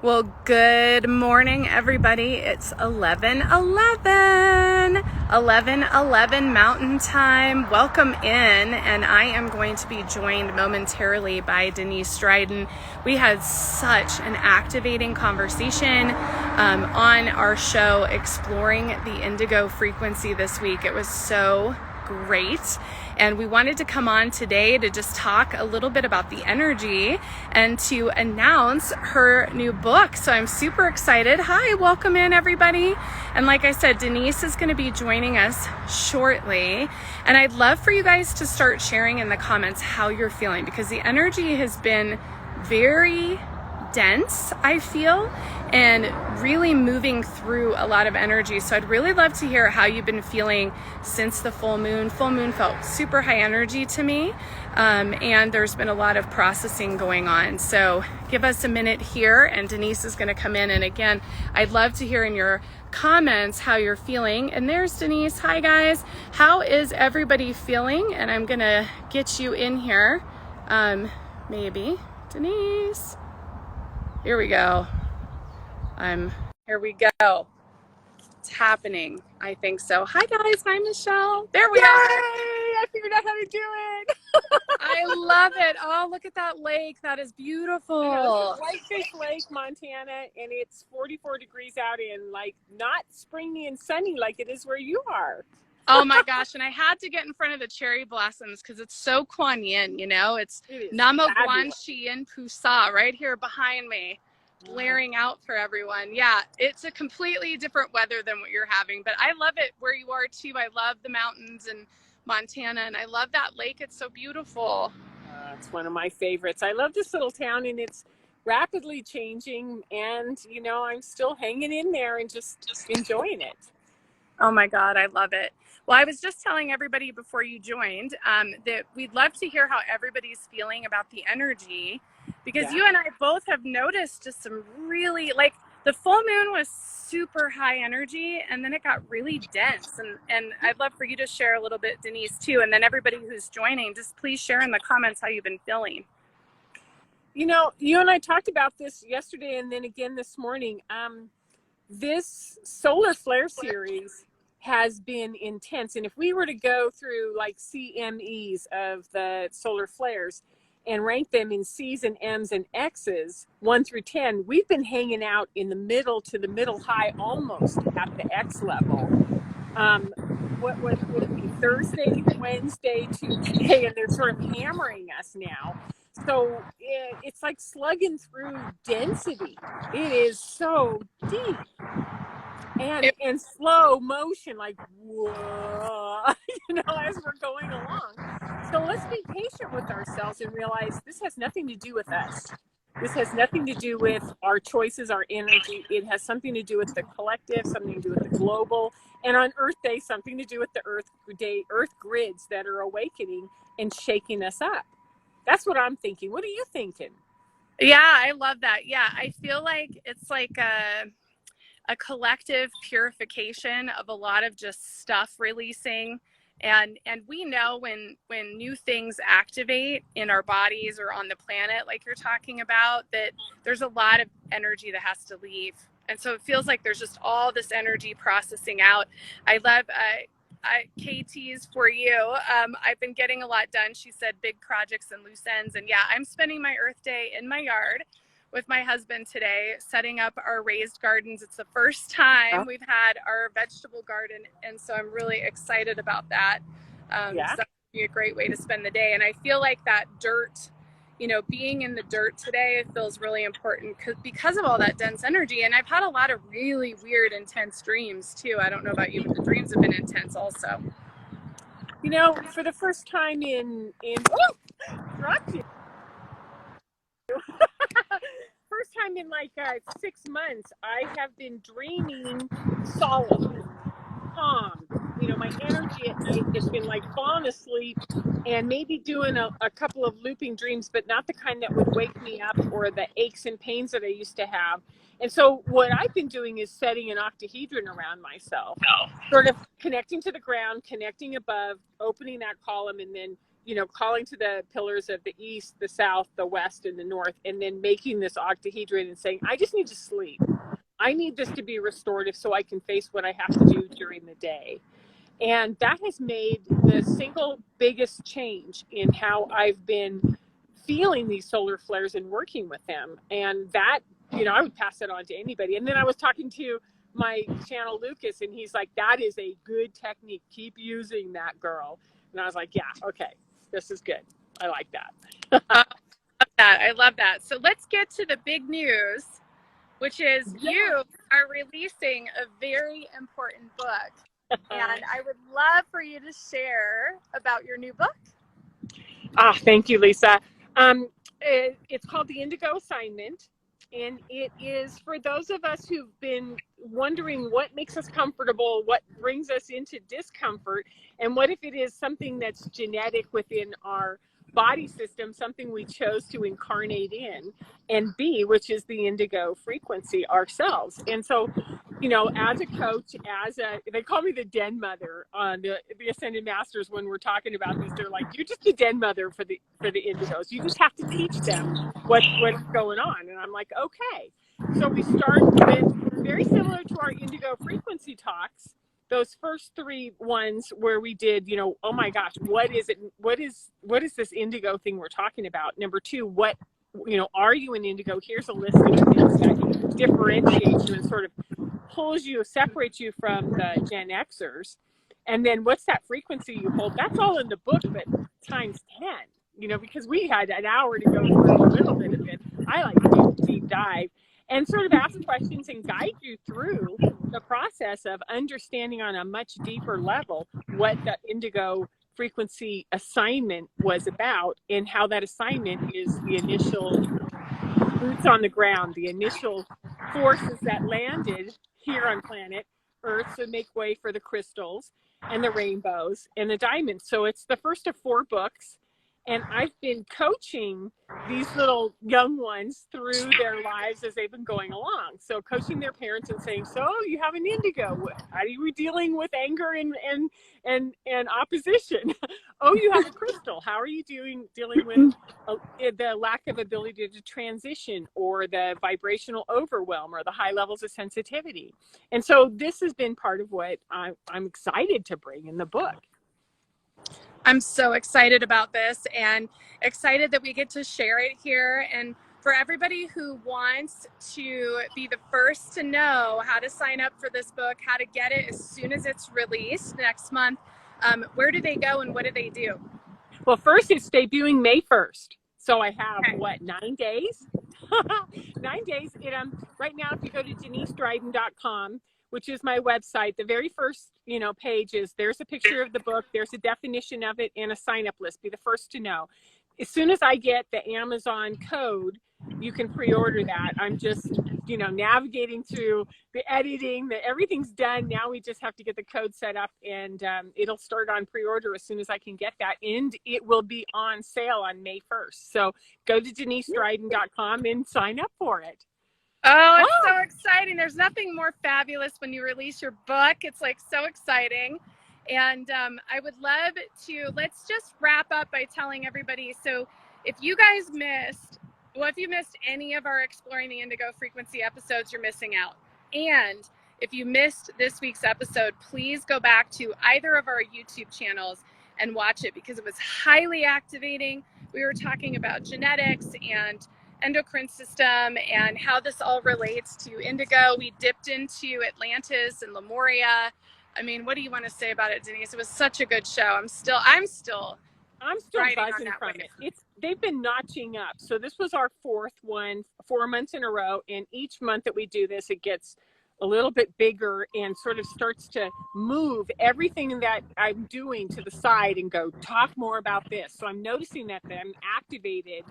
Well, good morning, everybody. It's 11:11 Mountain Time. Welcome in, and I am going to be joined momentarily by Denise Dryden. We had such an activating conversation on our show exploring the Indigo Frequency this week. It was so great. And we wanted to come on today to just talk a little bit about the energy and to announce her new book. So I'm super excited. Hi, welcome in everybody. And like I said, Denise is going to be joining us shortly. And I'd love for you guys to start sharing in the comments how you're feeling, because the energy has been very dense, I feel, and really moving through a lot of energy. So I'd really love to hear how you've been feeling since the full moon. Full moon felt super high energy to me, and there's been a lot of processing going on. So give us a minute here, and Denise is going to come in. And again, I'd love to hear in your comments how you're feeling. And there's Denise. Hi guys, how is everybody feeling? And I'm going to get you in here. Maybe Denise. Here we go. Here we go. It's happening. I think so. Hi guys. Hi Michelle. There we Yay! are. I figured out how to do it. I love it. Oh, look at that lake. That is beautiful. This is Whitefish Lake, Montana, and it's 44 degrees out and like not springy and sunny like it is where you are. Oh my gosh. And I had to get in front of the cherry blossoms because it's so Kuan Yin, you know, it's Namo Guan Shi Yin Pusa right here behind me, blaring out for everyone. Yeah, it's a completely different weather than what you're having, but I love it where you are too. I love the mountains and Montana, and I love that lake. It's so beautiful. It's one of my favorites. I love this little town, and it's rapidly changing, and you know, I'm still hanging in there and just enjoying it. Oh my God, I love it. Well, I was just telling everybody before you joined that we'd love to hear how everybody's feeling about the energy, because you and I both have noticed just some really, like, the full moon was super high energy and then it got really dense. And I'd love for you to share a little bit, Denise, too. And then everybody who's joining, just please share in the comments how you've been feeling. You know, you and I talked about this yesterday and then again this morning. This solar flare series has been intense. And if we were to go through like CMEs of the solar flares and rank them in C's and M's and X's, 1 through 10, we've been hanging out in the middle to the middle high, almost at the X level. What would it be? Thursday, Wednesday, Tuesday, and they're sort of hammering us now. So it's like slugging through density. It is so deep and slow motion, like whoa, you know, as we're going along. So let's be patient with ourselves and realize this has nothing to do with us. This has nothing to do with our choices, our energy. It has something to do with the collective, something to do with the global, and on Earth Day, something to do with the Earth grids that are awakening and shaking us up. That's what I'm thinking. What are you thinking? Yeah, I love that. Yeah, I feel like it's like a collective purification of a lot of just stuff releasing. And we know when new things activate in our bodies or on the planet, like you're talking about, that there's a lot of energy that has to leave. And so it feels like there's just all this energy processing out. I love KT's for you. I've been getting a lot done. She said big projects and loose ends. And yeah, I'm spending my Earth Day in my yard with my husband today, setting up our raised gardens. It's the first time we've had our vegetable garden, and so I'm really excited about that. So that would be a great way to spend the day. And I feel like that dirt, you know, being in the dirt today feels really important because of all that dense energy. And I've had a lot of really weird, intense dreams too. I don't know about you, but the dreams have been intense also. You know, for the first time in first time in like 6 months, I have been dreaming solid, calm. You know, my energy at night has been like falling asleep and maybe doing a couple of looping dreams, but not the kind that would wake me up or the aches and pains that I used to have. And so what I've been doing is setting an octahedron around myself, sort of connecting to the ground, connecting above, opening that column, and then calling to the pillars of the east, the south, the west, and the north, and then making this octahedron and saying, I just need to sleep. I need this to be restorative so I can face what I have to do during the day. And that has made the single biggest change in how I've been feeling these solar flares and working with them. And that, I would pass it on to anybody. And then I was talking to my channel Lucas, and he's like, that is a good technique. Keep using that, girl. And I was like, yeah, okay, this is good. I like that. I love that. So let's get to the big news, which is you are releasing a very important book. And I would love for you to share about your new book. Thank you, Lisa. It's called the Indigo Assignment. And it is for those of us who've been wondering what makes us comfortable, what brings us into discomfort, and what if it is something that's genetic within our body system, something we chose to incarnate in and be, which is the indigo frequency ourselves. And so, as a coach, they call me the den mother on the Ascended Masters when we're talking about this. They're like, you're just the den mother for the indigos. You just have to teach them what's going on. And I'm like, okay. So we start with, very similar to our indigo frequency talks, those first 3 ones where we did, oh my gosh, what is it? What is this indigo thing we're talking about? Number 2, what, are you an indigo? Here's a list of things that differentiate you and sort of separates you from the Gen Xers. And then what's that frequency you hold? That's all in the book, but times 10, because we had an hour to go through a little bit of it. I like to deep dive and sort of ask questions and guide you through the process of understanding on a much deeper level what the indigo frequency assignment was about, and how that assignment is the initial boots on the ground, the initial forces that landed here on planet Earth to make way for the crystals and the rainbows and the diamonds. So it's the first of 4 books. And I've been coaching these little young ones through their lives as they've been going along. So coaching their parents and saying, so you have an indigo. How are you dealing with anger and opposition? Oh, you have a crystal. How are you dealing with the lack of ability to transition, or the vibrational overwhelm, or the high levels of sensitivity? And so this has been part of what I'm excited to bring in the book. I'm so excited about this, and excited that we get to share it here. And for everybody who wants to be the first to know how to sign up for this book, how to get it as soon as it's released next month, where do they go and what do they do? Well, first, it's debuting May 1st. So I have, 9 days? 9 days. Right now, if you go to DeniseDryden.com, which is my website, the very first, page is, there's a picture of the book, there's a definition of it, and a sign-up list. Be the first to know. As soon as I get the Amazon code, you can pre-order that. I'm just, navigating through the editing, everything's done. Now we just have to get the code set up, and it'll start on pre-order as soon as I can get that. And it will be on sale on May 1st. So go to DeniseDryden.com and sign up for it. Oh, it's so exciting. There's nothing more fabulous when you release your book. It's like so exciting. And I would love to, let's just wrap up by telling everybody. So if you guys missed any of our Exploring the Indigo Frequency episodes, you're missing out. And if you missed this week's episode, please go back to either of our YouTube channels and watch it, because it was highly activating. We were talking about genetics and endocrine system and how this all relates to indigo. We dipped into Atlantis and Lemuria. I mean, what do you want to say about it, Denise? It was such a good show. I'm still buzzing from it. They've been notching up. So this was our 4th one, 4 months in a row. And each month that we do this, it gets a little bit bigger and sort of starts to move everything that I'm doing to the side and go, talk more about this. So I'm noticing that I'm activated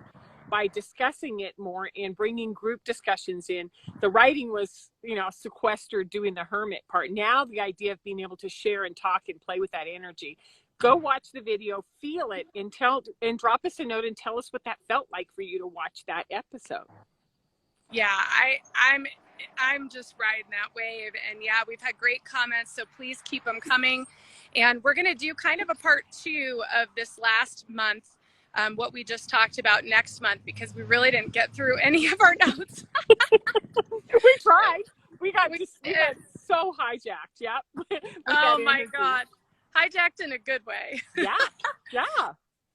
by discussing it more and bringing group discussions in. The writing was, sequestered doing the hermit part. Now the idea of being able to share and talk and play with that energy. Go watch the video, feel it, and drop us a note and tell us what that felt like for you to watch that episode. Yeah, I'm just riding that wave, and yeah, we've had great comments, so please keep them coming. And we're going to do kind of a part 2 of this last month, what we just talked about next month, because we really didn't get through any of our notes. We tried. We got so hijacked. Yep. Oh my God. Hijacked in a good way. Yeah. Yeah.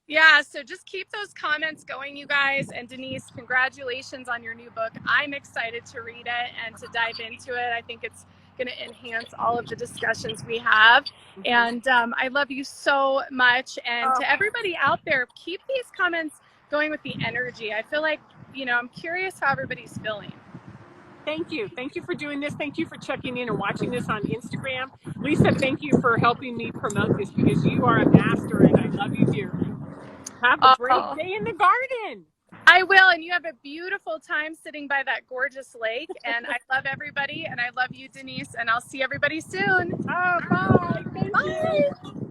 Yeah, so just keep those comments going, you guys. And Denise, congratulations on your new book. I'm excited to read it and to dive into it. I think it's going to enhance all of the discussions we have. And I love you so much. And to everybody out there, keep these comments going with the energy. I feel like, I'm curious how everybody's feeling. Thank you. Thank you for doing this. Thank you for checking in and watching this on Instagram. Lisa, thank you for helping me promote this, because you are a master and I love you dearly. Have a great day in the garden. I will. And you have a beautiful time sitting by that gorgeous lake. And I love everybody. And I love you, Denise. And I'll see everybody soon. Bye. Thank you.